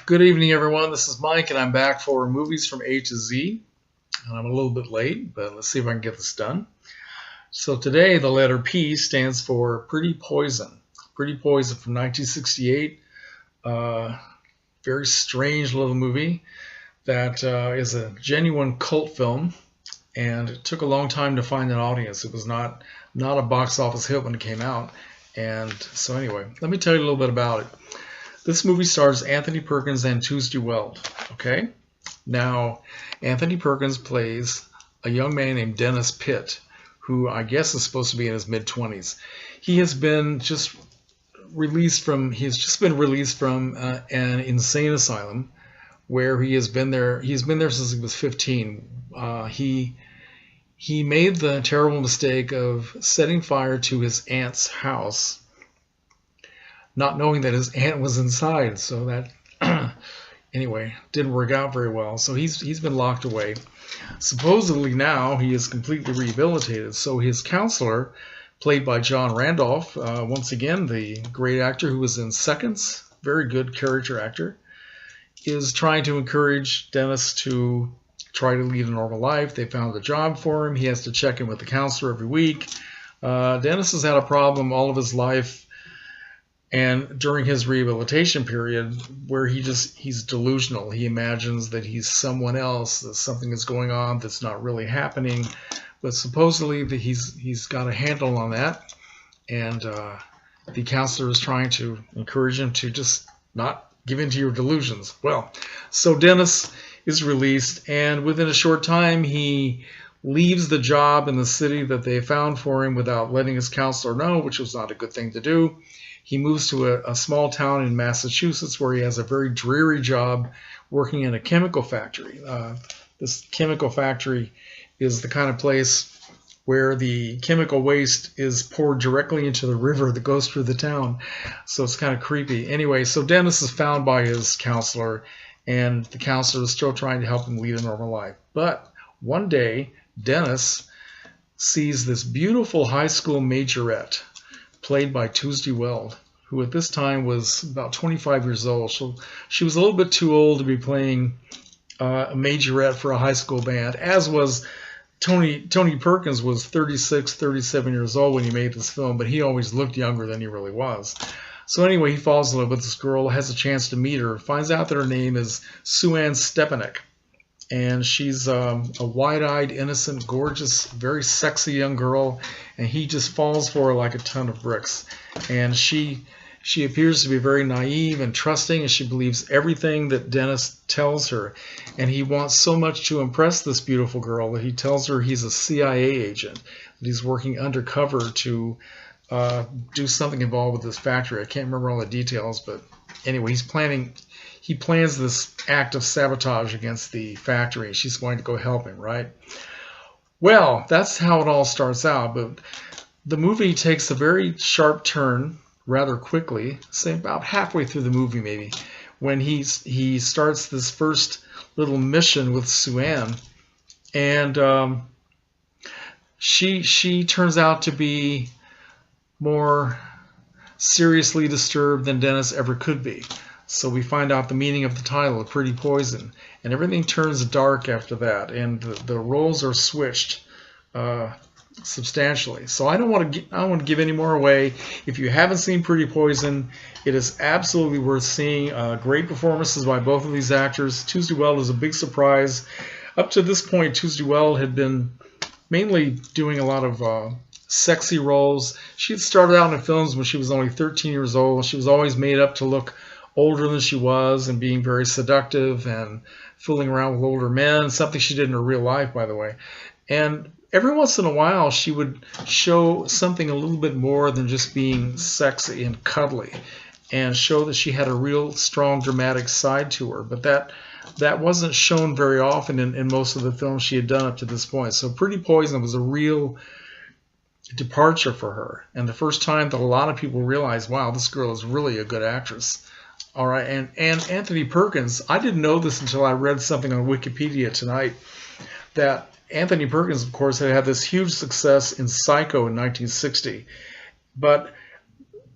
Good evening, everyone. This is Mike, and I'm back for Movies from A to Z. And I'm a little bit late, but let's see if I can get this done. So today, the letter P stands for Pretty Poison. Pretty Poison from 1968. Very strange little movie that is a genuine cult film, and it took a long time to find an audience. It was not a box office hit when it came out. And so anyway, let me tell you a little bit about it. This movie stars Anthony Perkins and Tuesday Weld. Okay? Now, Anthony Perkins plays a young man named Dennis Pitt, who I guess is supposed to be in his mid-20s. He has been just released from an insane asylum where he's been there since he was 15. He made the terrible mistake of setting fire to his aunt's house, not knowing that his aunt was inside. So that anyway, didn't work out very well. So he's been locked away. Supposedly now he is completely rehabilitated. So his counselor, played by John Randolph, once again the great actor who was in Seconds, very good character actor, is trying to encourage Dennis to try to lead a normal life. They found a job for him. He has to check in with the counselor every week. Dennis has had a problem all of his life, and during his rehabilitation period, where he's delusional. He imagines that he's someone else, that something is going on that's not really happening. But supposedly that he's got a handle on that, and the counselor is trying to encourage him to just not give in to your delusions. Well, so Dennis is released, and within a short time he leaves the job in the city that they found for him without letting his counselor know, which was not a good thing to do. He moves to a small town in Massachusetts where he has a very dreary job working in a chemical factory. This chemical factory is the kind of place where the chemical waste is poured directly into the river that goes through the town. So it's kind of creepy. Anyway, so Dennis is found by his counselor, and the counselor is still trying to help him lead a normal life. But one day, Dennis sees this beautiful high school majorette played by Tuesday Weld, who at this time was about 25 years old. So she was a little bit too old to be playing a majorette for a high school band, as was Tony Perkins. Was 36, 37 years old when he made this film, but he always looked younger than he really was. So anyway, he falls in love with this girl, has a chance to meet her, finds out that her name is Sue Ann Stepanek, and she's a wide-eyed, innocent, gorgeous, very sexy young girl, and he just falls for her like a ton of bricks. And she appears to be very naive and trusting, and she believes everything that Dennis tells her. And he wants so much to impress this beautiful girl that he tells her he's a CIA agent, that he's working undercover to do something involved with this factory. I can't remember all the details, but anyway, he plans this act of sabotage against the factory. She's going to go help him, right? Well, that's how it all starts out, but the movie takes a very sharp turn rather quickly, say about halfway through the movie maybe, when he starts this first little mission with Sue Ann, and she turns out to be more seriously disturbed than Dennis ever could be. So we find out the meaning of the title, Pretty Poison, and everything turns dark after that, and the roles are switched substantially. So I don't want to give any more away. If you haven't seen Pretty Poison, it is absolutely worth seeing. Great performances by both of these actors. Tuesday Weld is a big surprise. Up to this point, Tuesday Weld had been mainly doing a lot of sexy roles. She had started out in films when she was only 13 years old. She was always made up to look older than she was, and being very seductive and fooling around with older men, something she did in her real life, by the way. And every once in a while, she would show something a little bit more than just being sexy and cuddly, and show that she had a real strong dramatic side to her. But that wasn't shown very often in most of the films she had done up to this point. So Pretty Poison was a real departure for her, and the first time that a lot of people realized, wow, this girl is really a good actress. All right, and Anthony Perkins, I didn't know this until I read something on Wikipedia tonight, that Anthony Perkins, of course, had this huge success in Psycho in 1960, but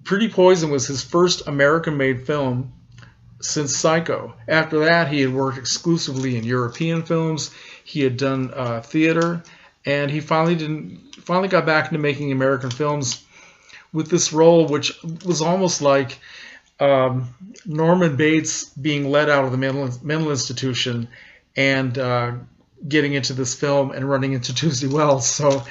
Pretty Poison was his first American-made film, since Psycho. After that, he had worked exclusively in European films. He had done theater, and he finally got back into making American films with this role, which was almost like Norman Bates being let out of the mental institution and getting into this film and running into Tuesday Wells. So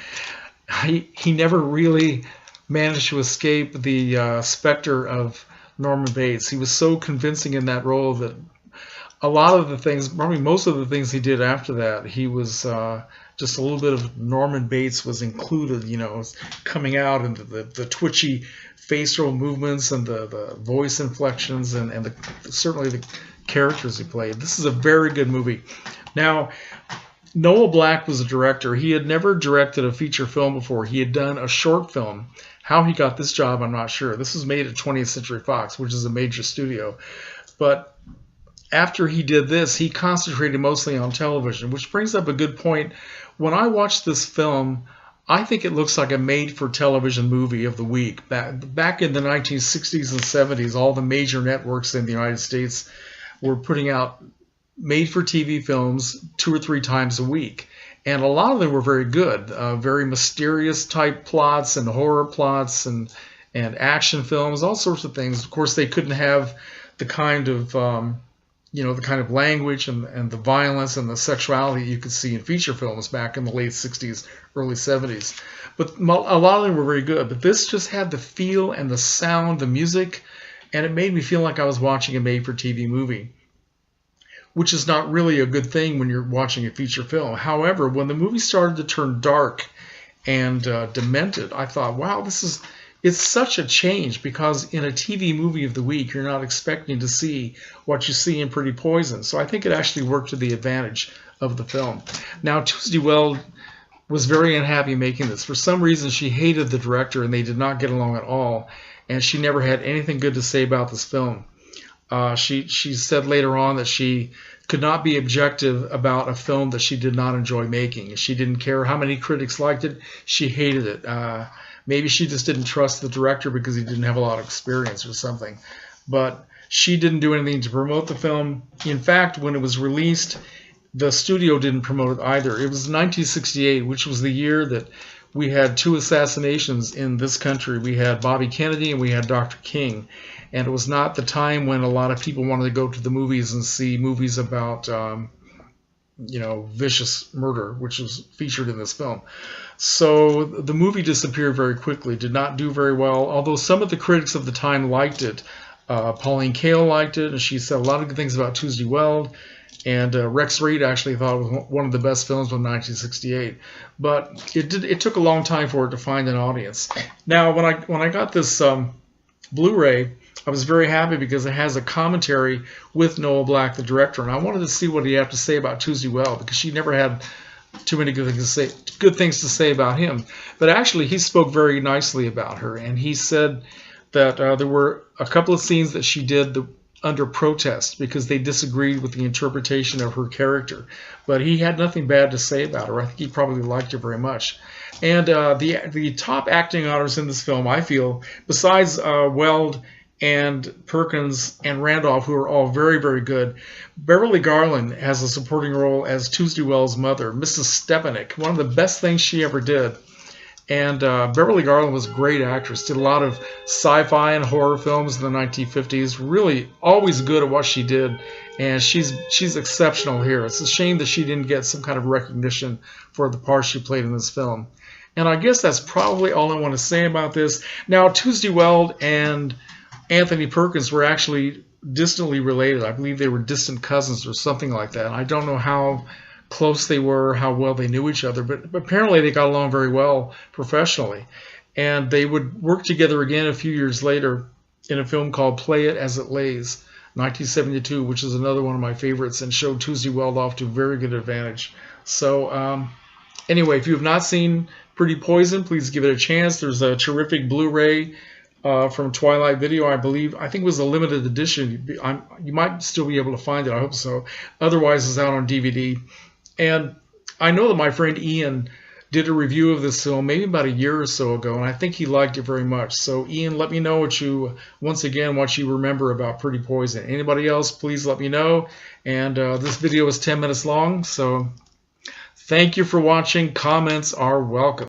he never really managed to escape the specter of Norman Bates. He was so convincing in that role that a lot of the things, probably most of the things he did after that, he was just a little bit of Norman Bates was included, you know, coming out, and the twitchy facial movements and the voice inflections and certainly the characters he played. This is a very good movie. Now, Noah Black was a director. He had never directed a feature film before. He had done a short film. How he got this job, I'm not sure. This was made at 20th Century Fox, which is a major studio. But after he did this, he concentrated mostly on television, which brings up a good point. When I watched this film, I think it looks like a made-for-television movie of the week. Back in the 1960s and 70s, all the major networks in the United States were putting out made-for-TV films 2 or 3 times a week. And a lot of them were very good, very mysterious type plots and horror plots and action films, all sorts of things. Of course, they couldn't have the kind of the kind of language and the violence and the sexuality you could see in feature films back in the late 60s, early 70s. But a lot of them were very good. But this just had the feel and the sound, the music, and it made me feel like I was watching a made-for-TV movie, which is not really a good thing when you're watching a feature film. However, when the movie started to turn dark and demented, I thought, wow, it's such a change, because in a TV movie of the week, you're not expecting to see what you see in Pretty Poison. So I think it actually worked to the advantage of the film. Now, Tuesday Weld was very unhappy making this. For some reason, she hated the director, and they did not get along at all, and she never had anything good to say about this film. She said later on that she could not be objective about a film that she did not enjoy making. She didn't care how many critics liked it. She hated it. Maybe she just didn't trust the director because he didn't have a lot of experience or something. But she didn't do anything to promote the film. In fact, when it was released, the studio didn't promote it either. It was 1968, which was the year that we had 2 assassinations in this country. We had Bobby Kennedy and we had Dr. King. And it was not the time when a lot of people wanted to go to the movies and see movies about vicious murder, which was featured in this film. So the movie disappeared very quickly, did not do very well, although some of the critics of the time liked it. Pauline Kael liked it, and she said a lot of good things about Tuesday Weld, and Rex Reed actually thought it was one of the best films of 1968. But it took a long time for it to find an audience. Now, when I got this Blu-ray, I was very happy because it has a commentary with Noah Black, the director, and I wanted to see what he had to say about Tuesday Weld, because she never had too many good things to say about him. But actually, he spoke very nicely about her, and he said that there were a couple of scenes that she did under protest because they disagreed with the interpretation of her character. But he had nothing bad to say about her. I think he probably liked her very much. And the top acting honors in this film, I feel, besides Weld and Perkins and Randolph, who are all very, very good, Beverly Garland has a supporting role as Tuesday Weld's mother, Mrs. Stepanek, one of the best things she ever did. And Beverly Garland was a great actress, did a lot of sci-fi and horror films in the 1950s, really always good at what she did, and she's exceptional here. It's a shame that she didn't get some kind of recognition for the part she played in this film. And I guess that's probably all I want to say about this. Now, Tuesday Weld and Anthony Perkins were actually distantly related. I believe they were distant cousins or something like that. I don't know how close they were, how well they knew each other, but apparently they got along very well professionally. And they would work together again a few years later in a film called Play It As It Lays, 1972, which is another one of my favorites and showed Tuesday Weld off to very good advantage. So anyway, if you have not seen Pretty Poison, please give it a chance. There's a terrific Blu-ray from Twilight Video, I think it was a limited edition. You might still be able to find it, I hope so. Otherwise, it's out on DVD. And I know that my friend Ian did a review of this film maybe about a year or so ago, and I think he liked it very much. So Ian, let me know what you remember about Pretty Poison. Anybody else, please let me know. And this video is 10 minutes long, so thank you for watching. Comments are welcome.